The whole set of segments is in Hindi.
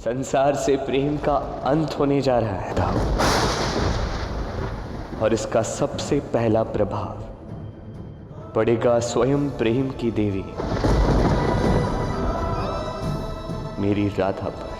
संसार से प्रेम का अंत होने जा रहा है दाऊ, और इसका सबसे पहला प्रभाव पड़ेगा स्वयं प्रेम की देवी मेरी राधा पर।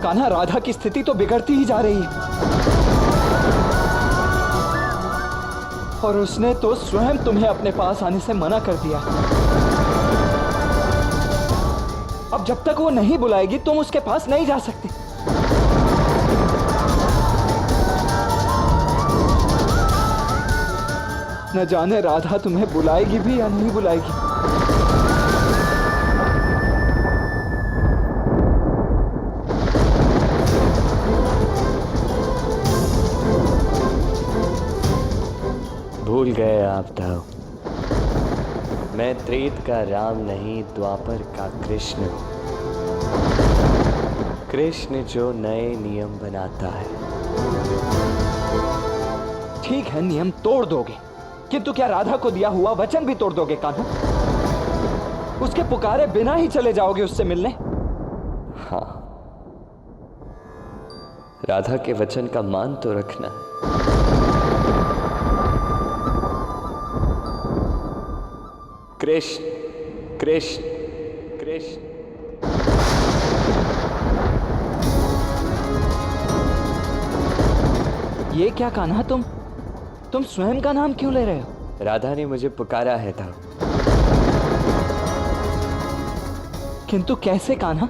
कान्हा, राधा की स्थिति तो बिगड़ती ही जा रही है और उसने तो स्वयं तुम्हें अपने पास आने से मना कर दिया। अब जब तक वो नहीं बुलाएगी तुम उसके पास नहीं जा सकते। न जाने राधा तुम्हें बुलाएगी भी या नहीं बुलाएगी। भूल गए आप दाऊ, मैं त्रेत का राम नहीं द्वापर का कृष्ण हूं। कृष्ण जो नए नियम बनाता है। ठीक है, नियम तोड़ दोगे, किंतु क्या राधा को दिया हुआ वचन भी तोड़ दोगे कान्हा? उसके पुकारे बिना ही चले जाओगे उससे मिलने? हाँ, राधा के वचन का मान तो रखना है। कृष्ण कृष्ण कृष्ण। ये क्या कान्हा, तुम स्वयं का नाम क्यों ले रहे हो? राधा ने मुझे पुकारा है था। किंतु कैसे कान्हा?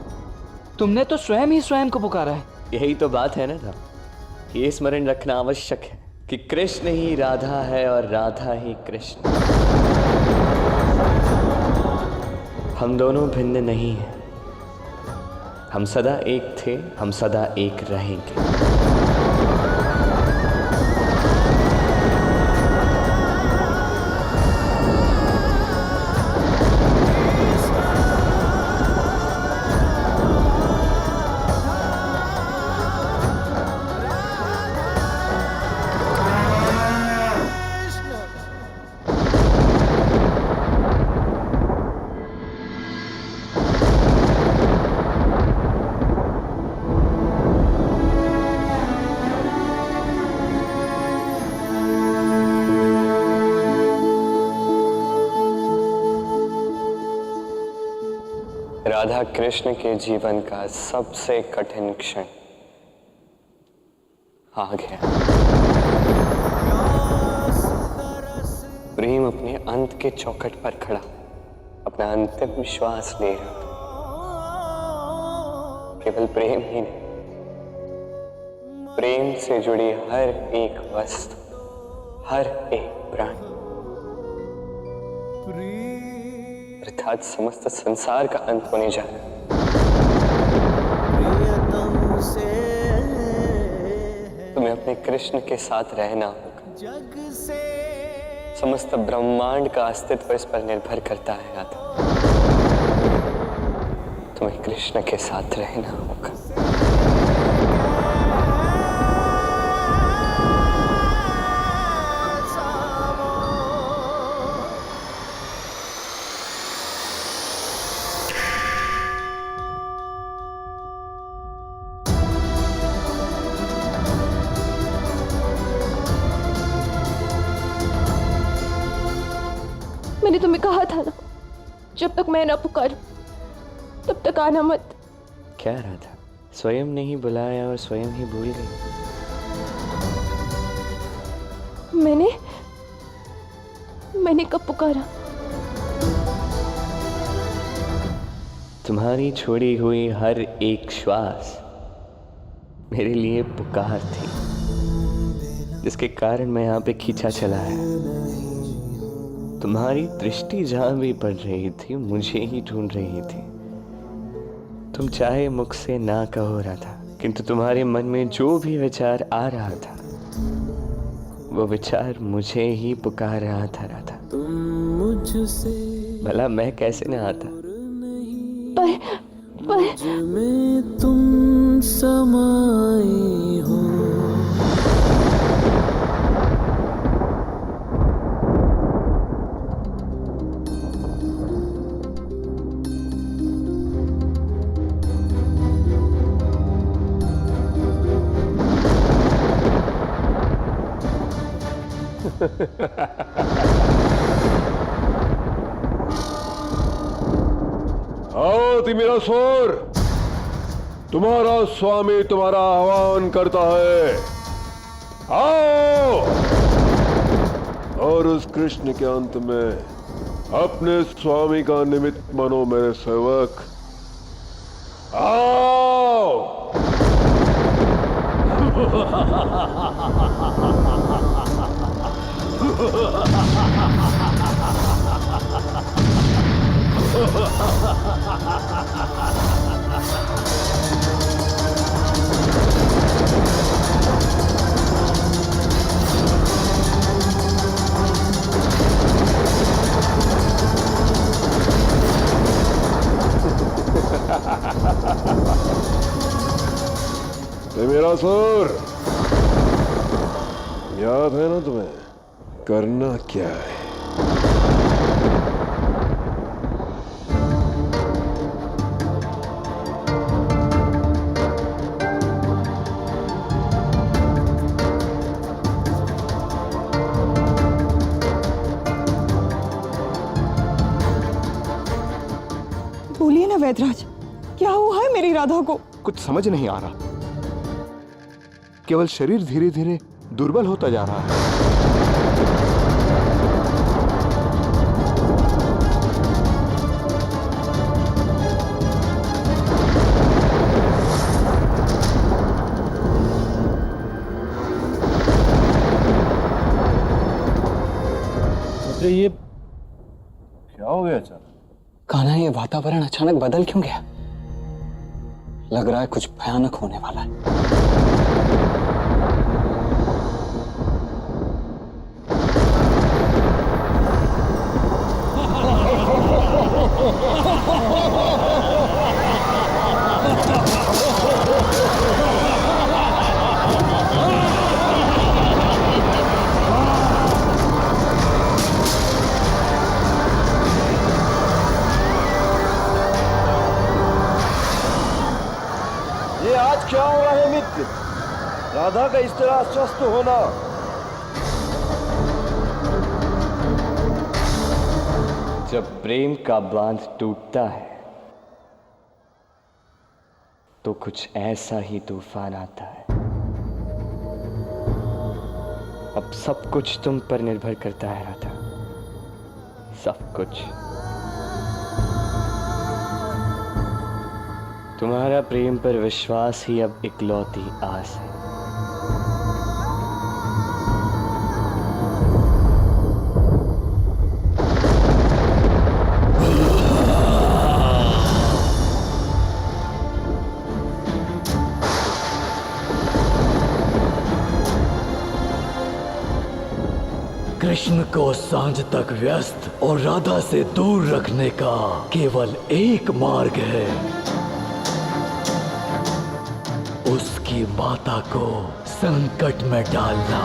तुमने तो स्वयं ही स्वयं को पुकारा है। यही तो बात है ना था, ये स्मरण रखना आवश्यक है कि कृष्ण ही राधा है और राधा ही कृष्ण। हम दोनों भिन्न नहीं हैं, हम सदा एक थे, हम सदा एक रहेंगे। राधा कृष्ण के जीवन का सबसे कठिन क्षण आ गया। प्रेम अपने अंत के चौखट पर खड़ा अपना अंतिम श्वास ले रहा था। केवल प्रेम ही नहीं, प्रेम से जुड़ी हर एक वस्तु, हर एक प्राणी, अर्थात समस्त संसार का अंत होने जा रहा है। तुम्हें अपने कृष्ण के साथ रहना होगा। समस्त ब्रह्मांड का अस्तित्व इस पर निर्भर करता है राधा। तुम्हें कृष्ण के साथ रहना होगा। मैंने तुम्हें कहा था ना, जब तक मैं ना पुकारूं तब तक आना मत। क्या राधा, स्वयं ने ही बुलाया और स्वयं ही भूल गई? मैंने कब पुकारा? तुम्हारी छोड़ी हुई हर एक श्वास मेरे लिए पुकार थी, जिसके कारण मैं यहाँ पे खींचा चला है। तुम्हारी दृष्टि जहां भी पड़ रही थी मुझे ही ढूंढ रही थी। तुम चाहे मुख से ना कहो राधा, किंतु तुम्हारे मन में जो भी विचार आ रहा था वो विचार मुझे ही पुकार रहा था राधा। भला मैं कैसे न आता। पर में तुम समाई हो। आओ तिमिरासुर, तुम्हारा स्वामी तुम्हारा आह्वान करता है। आओ और उस कृष्ण के अंत में अपने स्वामी का निमित्त बनो मेरे सेवक। आओ। तिमिरासुर, याद है ना तुम्हें करना क्या है? बोलिए ना वैदराज, क्या हुआ है मेरी राधा को? कुछ समझ नहीं आ रहा। केवल शरीर धीरे धीरे दुर्बल होता जा रहा है। ये क्या हो गया अचानक? कान्हा, ये वातावरण अचानक बदल क्यों गया? लग रहा है कुछ भयानक होने वाला है। ये आज क्या हुआ है मित्र? राधा का इस तरह अस्वस्थ होना। जब प्रेम का बांध टूटता है तो कुछ ऐसा ही तूफान आता है। अब सब कुछ तुम पर निर्भर करता है राधा, सब कुछ। तुम्हारा प्रेम पर विश्वास ही अब इकलौती आस है। कृष्ण को सांझ तक व्यस्त और राधा से दूर रखने का केवल एक मार्ग है, उसकी माता को संकट में डालना।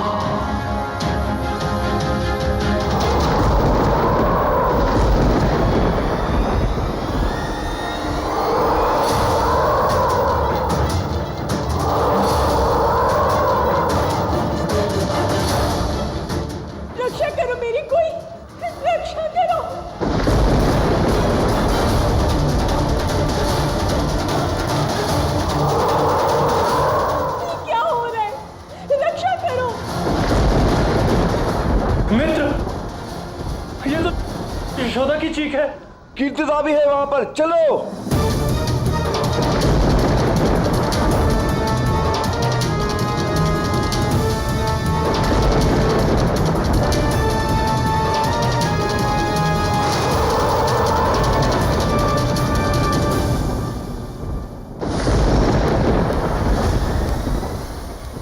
रक्षा करो मेरी, कोई रक्षा करो। ये क्या हो रहा है? रक्षा करो। मित्र, ये तो यशोदा की चीख है। कीर्तिदा भी है वहां पर, चलो।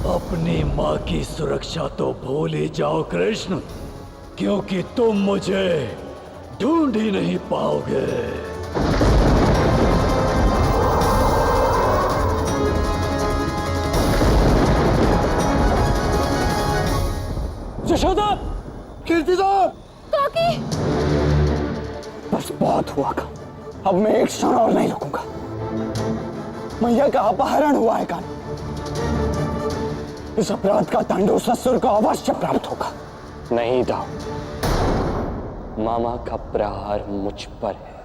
अपनी माँ की सुरक्षा तो भूल ही जाओ कृष्ण, क्योंकि तुम मुझे ढूंढ ही नहीं पाओगे। यशोदा! कीर्तिदार! बस बहुत हुआ का, अब मैं एक क्षण और नहीं रुकूंगा। मैया का अपहरण हुआ है कान्हा। इस अपराध का दंड उस असुर को अवश्य प्राप्त होगा। नहीं दाऊ, मामा का प्रहार मुझ पर है,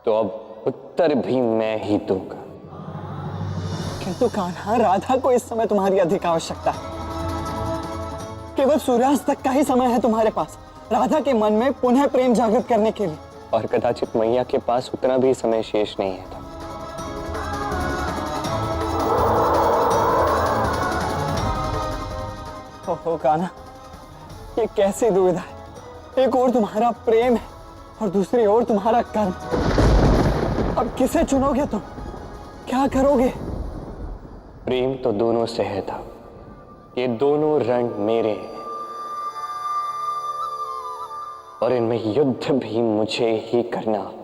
तो अब उत्तर भी मैं ही दूंगा। किंतु कान्हा, राधा को इस समय तुम्हारी अधिक आवश्यकता है। केवल सूर्यास्त तक का ही समय है तुम्हारे पास, राधा के मन में पुनः प्रेम जागृत करने के लिए। और कदाचित मैया के पास उतना भी समय शेष नहीं है। ओहो कान्हा, ये कैसी दुविधा है। एक ओर तुम्हारा प्रेम है और दूसरी ओर तुम्हारा कर्म। अब किसे चुनोगे तुम? क्या करोगे? प्रेम तो दोनों से है था, ये दोनों रण मेरे हैं और इनमें युद्ध भी मुझे ही करना होगा।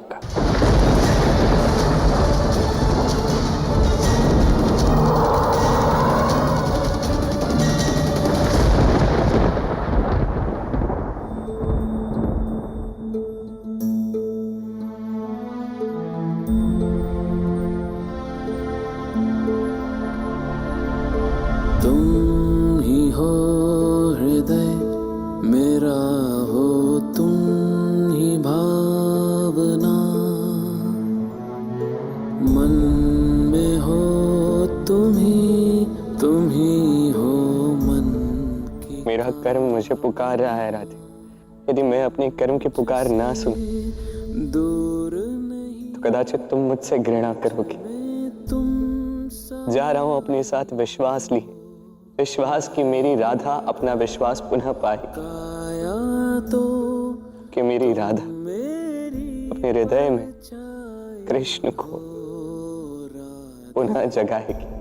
तुम ही हो हृदय मेरा, हो तुम ही भावना, मन में हो तुम ही हो मन की। मेरा कर्म मुझे पुकार रहा है राधे। यदि मैं अपने कर्म की पुकार ना सुन दूर नहीं तो कदाचित तुम मुझसे घृणा करोगे। तुम जा रहा हूं अपने साथ विश्वास लिए, विश्वास की मेरी राधा अपना विश्वास पुनः पाए आया तो कि मेरी राधा अपने हृदय में कृष्ण को पुनः जगाएगी।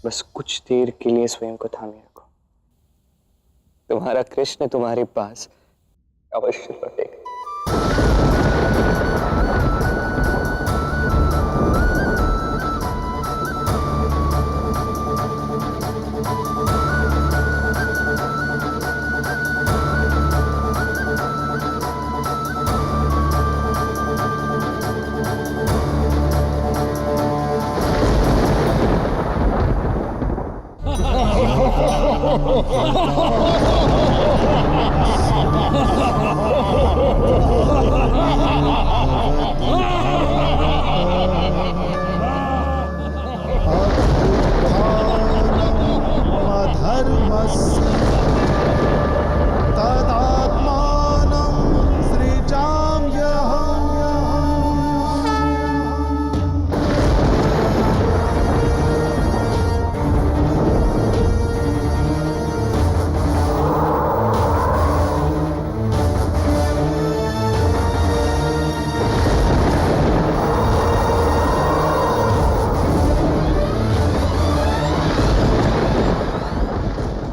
बस कुछ देर के लिए स्वयं को थामे रखो, तुम्हारा कृष्ण तुम्हारे पास अवश्य लौटेगा।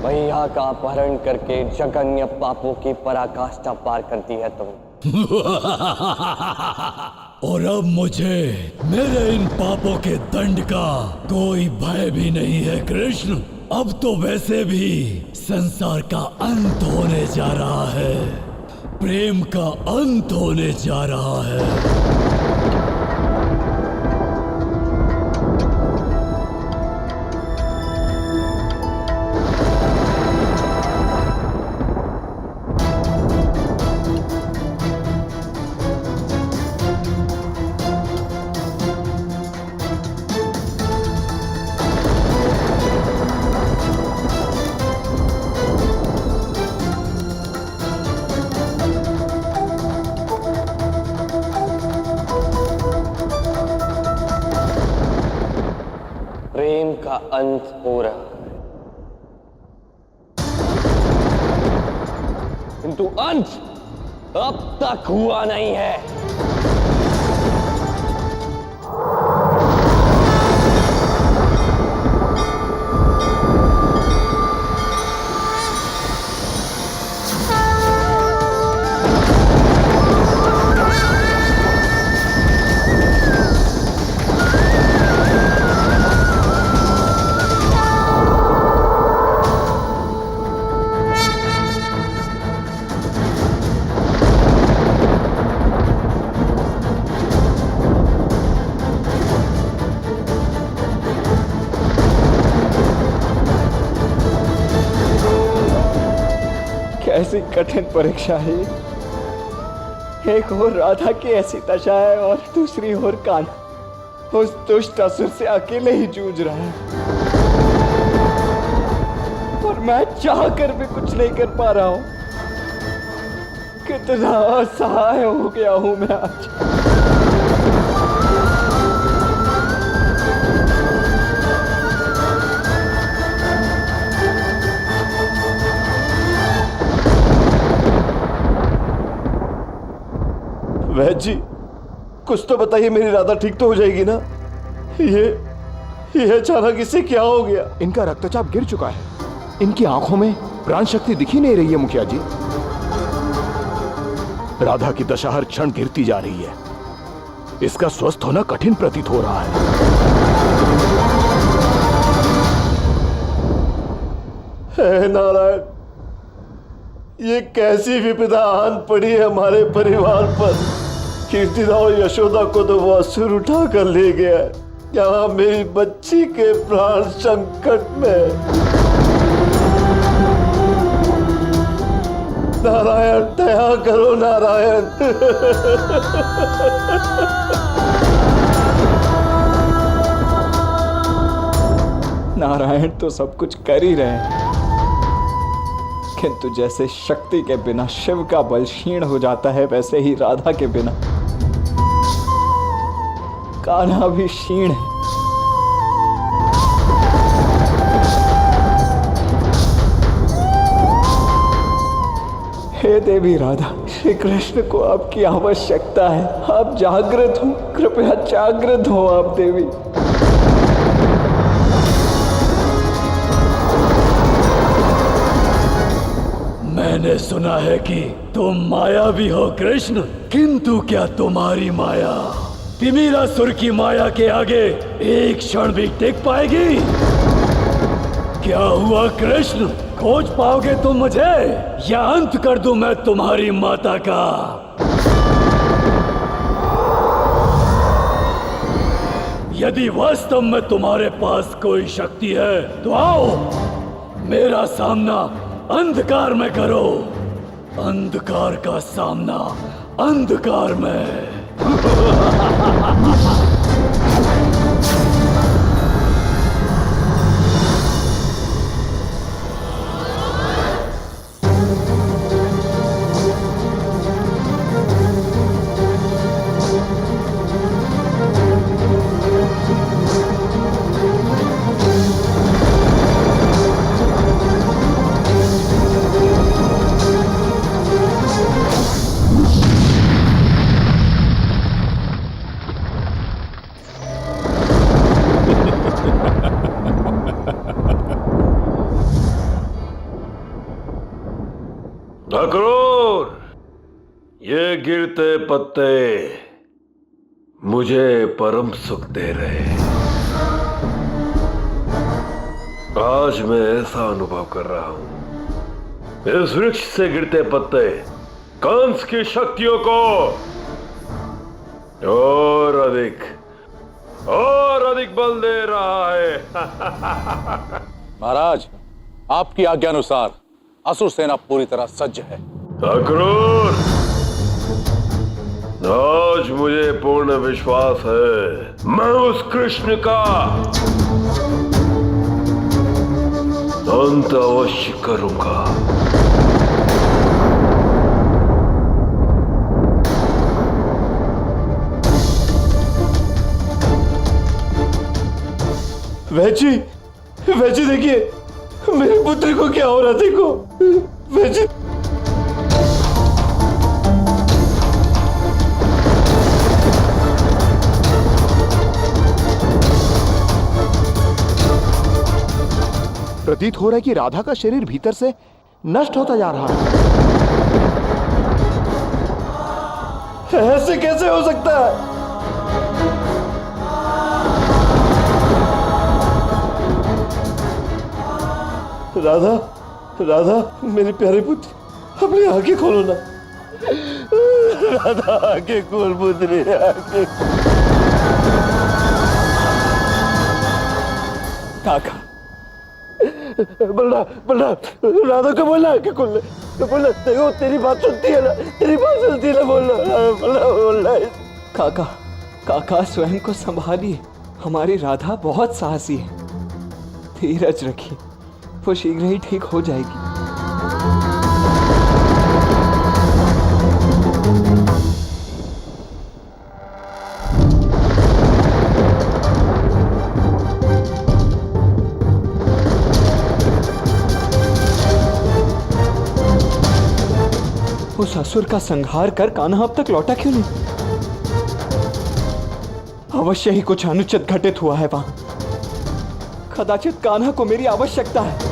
मैया का अपहरण करके जघन्य पापों की पराकाष्ठा पार कर दी है तुमने। और अब मुझे मेरे इन पापों के दंड का कोई भय भी नहीं है कृष्ण। अब तो वैसे भी संसार का अंत होने जा रहा है, प्रेम का अंत होने जा रहा है। प्रेम का अंत हो रहा है, किंतु अंत अब तक हुआ नहीं है। सी कठिन परीक्षा है। एक ओर राधा की ऐसी दशा है और दूसरी ओर कान्हा उस दुष्ट असुर से अकेले ही जूझ रहा है, और मैं चाह कर भी कुछ नहीं कर पा रहा हूं। कितना असहाय हो गया हूं मैं आज। वैद्य जी, कुछ तो बताइए, मेरी राधा ठीक तो हो जाएगी ना? ये अचानक इससे क्या हो गया? इनका रक्तचाप गिर चुका है, इनकी आंखों में प्राण शक्ति दिख ही नहीं रही है मुखिया जी। राधा की दशा हर क्षण गिरती जा रही है, इसका स्वस्थ होना कठिन प्रतीत हो रहा है। हे नारायण, ये कैसी विपदा आन पड़ी है हमारे परिवार पर। कीर्तिदा और यशोदा को तो वो असुर उठा कर ले गया है, यहाँ मेरी बच्ची के प्राण संकट में। नारायण, दया करो नारायण। नारायण तो सब कुछ कर ही रहे हैं, किंतु जैसे शक्ति के बिना शिव का बल क्षीण हो जाता है, वैसे ही राधा के बिना कान्हा भी क्षीण है। हे देवी राधा, श्री कृष्ण को आपकी आवश्यकता है। आप जागृत हो, कृपया जागृत हो आप देवी। मैंने सुना है कि तुम मायावी हो कृष्ण, किंतु क्या तुम्हारी माया तिमिरासुर की माया के आगे एक क्षण भी टिक पाएगी? क्या हुआ कृष्ण, खोज पाओगे तुम मुझे, या अंत कर दूं मैं तुम्हारी माता का? यदि वास्तव में तुम्हारे पास कोई शक्ति है तो आओ, मेरा सामना अंधकार में करो। अंधकार का सामना अंधकार में। अक्रूर, ये गिरते पत्ते मुझे परम सुख दे रहे। आज मैं ऐसा अनुभव कर रहा हूं, इस वृक्ष से गिरते पत्ते कंस की शक्तियों को और अधिक बल दे रहा है। महाराज, आपकी आज्ञा अनुसार असुर सेना पूरी तरह सज्ज है। अक्रूर, आज मुझे पूर्ण विश्वास है, मैं उस कृष्ण का अंत अवश्य करूंगा। वैजी देखिए, मेरे पुत्र को क्या हो रहा, देखो वैजी। प्रतीत हो रहा है कि राधा का शरीर भीतर से नष्ट होता जा रहा है। ऐसे कैसे हो सकता है? राधा, मेरे प्यारे पुत्र, अपनी आंखें खोलो ना। राधा, आंखें खोल पुत्री, आंखें। काका, बोलना बोलना राधा को बोलना कि खुल बोलना, देखो तेरी बात सुनती है ना, तेरी बात सुनती है ना, बोलना बोलना बोलना। काका, काका स्वयं को संभालिए, हमारी राधा बहुत साहसी है, धीरज रखिए, वो शीघ्र ही ठीक हो जाएगी। उस असुर का संहार कर कान्हा अब तक लौटा क्यों नहीं? अवश्य ही कुछ अनुचित घटित हुआ है वहां। कदाचित कान्हा को मेरी आवश्यकता है।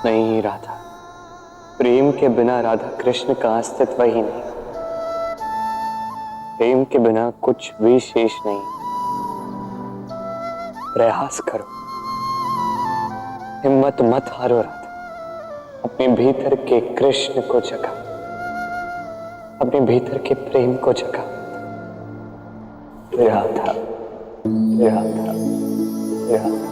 नहीं राधा, प्रेम के बिना राधा कृष्ण का अस्तित्व ही नहीं। प्रेम के बिना कुछ भी शेष नहीं। प्रयास करो, हिम्मत मत हारो राधा। अपने भीतर के कृष्ण को जगा, अपने भीतर के प्रेम को जगा। राधा राधा राधा।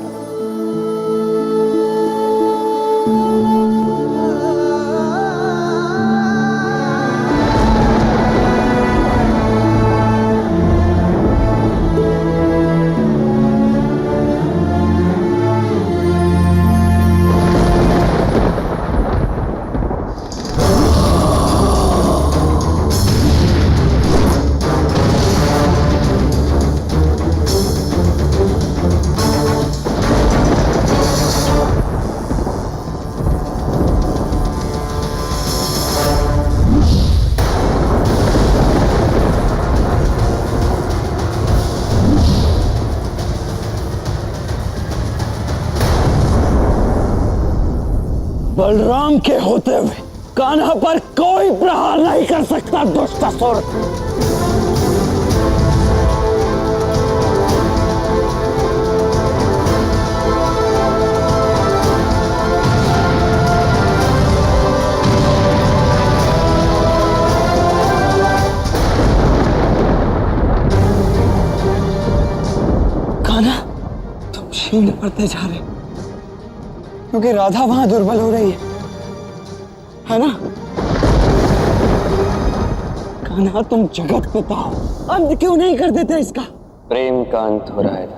बलराम के होते हुए कान्हा पर कोई प्रहार नहीं कर सकता, दुष्ट असुर। कान्हा, तुम क्षीण पड़ते जा रहे, क्योंकि राधा वहां दुर्बल हो रही है ना? कान्हा, तुम जगत पिता हो, अंत क्यों नहीं कर देते इसका? प्रेम का अंत हो रहा है,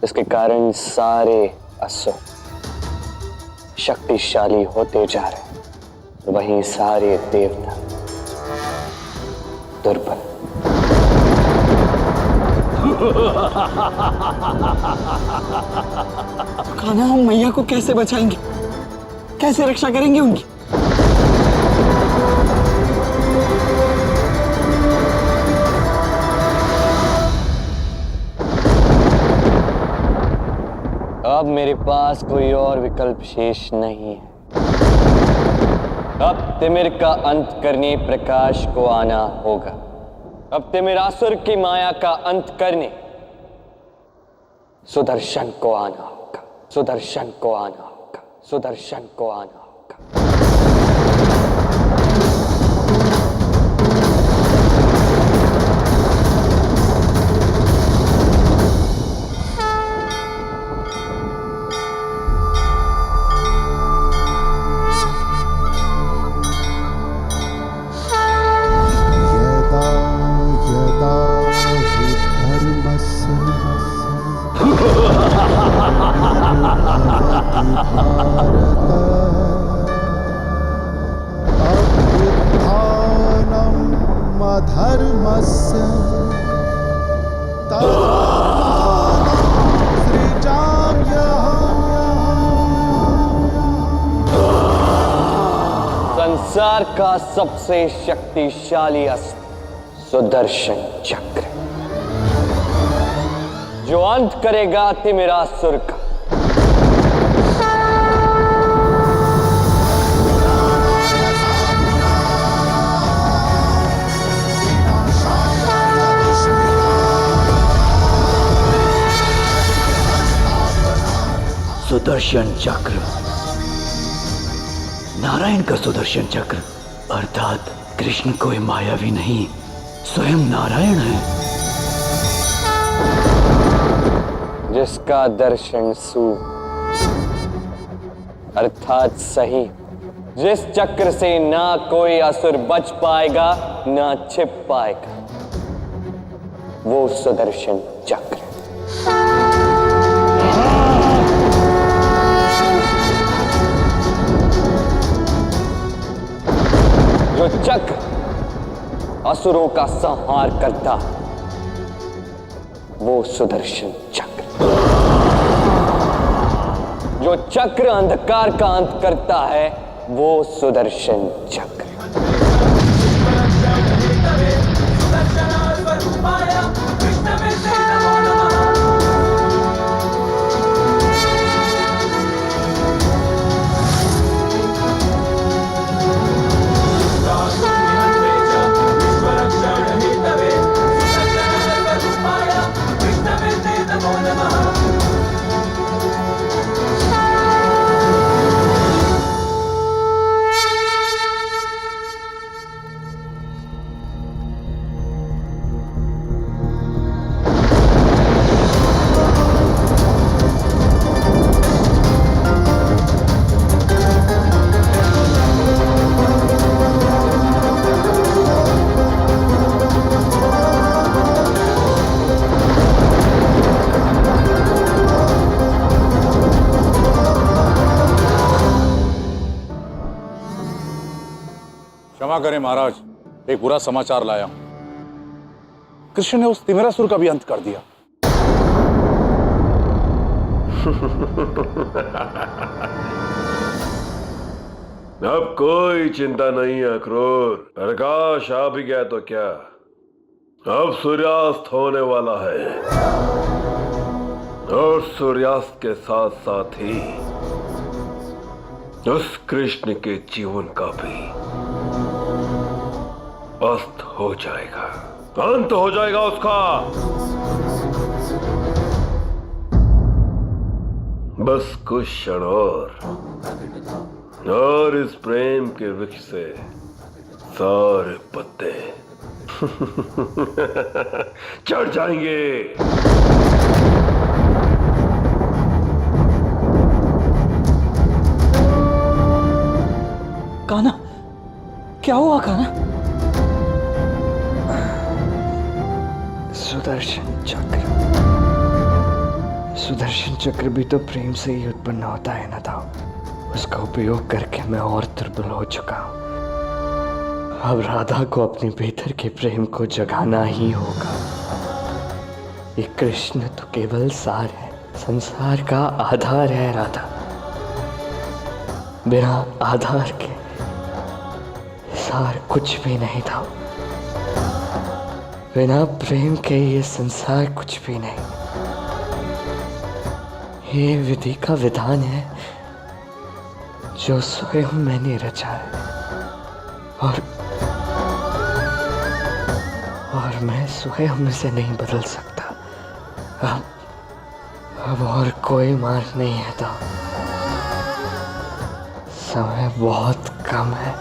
इसके कारण सारे असुर शक्तिशाली होते जा रहे हैं, वहीं सारे देवता दुर्बल। कान्हा, हम मैया को कैसे बचाएंगे, कैसे रक्षा करेंगे उनकी? अब मेरे पास कोई और विकल्प शेष नहीं है। अब तिमिर का अंत करने प्रकाश को आना होगा। अब तिमिरासुर की माया का अंत करने सुदर्शन को आना होगा, सुदर्शन को आना होगा, सुदर्शन को आना होगा। धर्मस्य संसार का सबसे शक्तिशाली अस्त्र सुदर्शन चक्र, जो अंत करेगा तिमिरासुर का। सुदर्शन चक्र, नारायण का सुदर्शन चक्र, अर्थात कृष्ण कोई मायावी नहीं, स्वयं नारायण है। जिसका दर्शन अर्थात सही, जिस चक्र से ना कोई असुर बच पाएगा ना छिप पाएगा, वो सुदर्शन चक्र। जो चक्र असुरों का संहार करता, वो सुदर्शन चक्र। जो चक्र अंधकार का अंत करता है, वो सुदर्शन चक्र। क्षमा करें महाराज, एक बुरा समाचार लाया हूं। कृष्ण ने उस तिमिरासुर का भी अंत कर दिया। अब कोई चिंता नहीं है अक्रूर, प्रकाश आ भी गया तो क्या, अब सूर्यास्त होने वाला है, और सूर्यास्त के साथ साथ ही उस कृष्ण के जीवन का भी अस्त हो जाएगा, अंत हो जाएगा उसका। बस कुछ क्षण और इस प्रेम के वृक्ष से सारे पत्ते चढ़ जाएंगे। कान्हा, क्या हुआ कान्हा? सुदर्शन चक्र, सुदर्शन चक्र भी तो प्रेम से ही उत्पन्न होता है ना था। उसका उपयोग करके मैं और दुर्बल हो चुका हूं। अब राधा को अपने भीतर के प्रेम को जगाना ही होगा। ये कृष्ण तो केवल सार है, संसार का आधार है राधा। बिना आधार के सार कुछ भी नहीं था। बिना प्रेम के ये संसार कुछ भी नहीं। ये विधि का विधान है जो स्वयं मैंने रचा है, और मैं स्वयं इसे नहीं बदल सकता। अब और कोई मार्ग नहीं है तो समय बहुत कम है।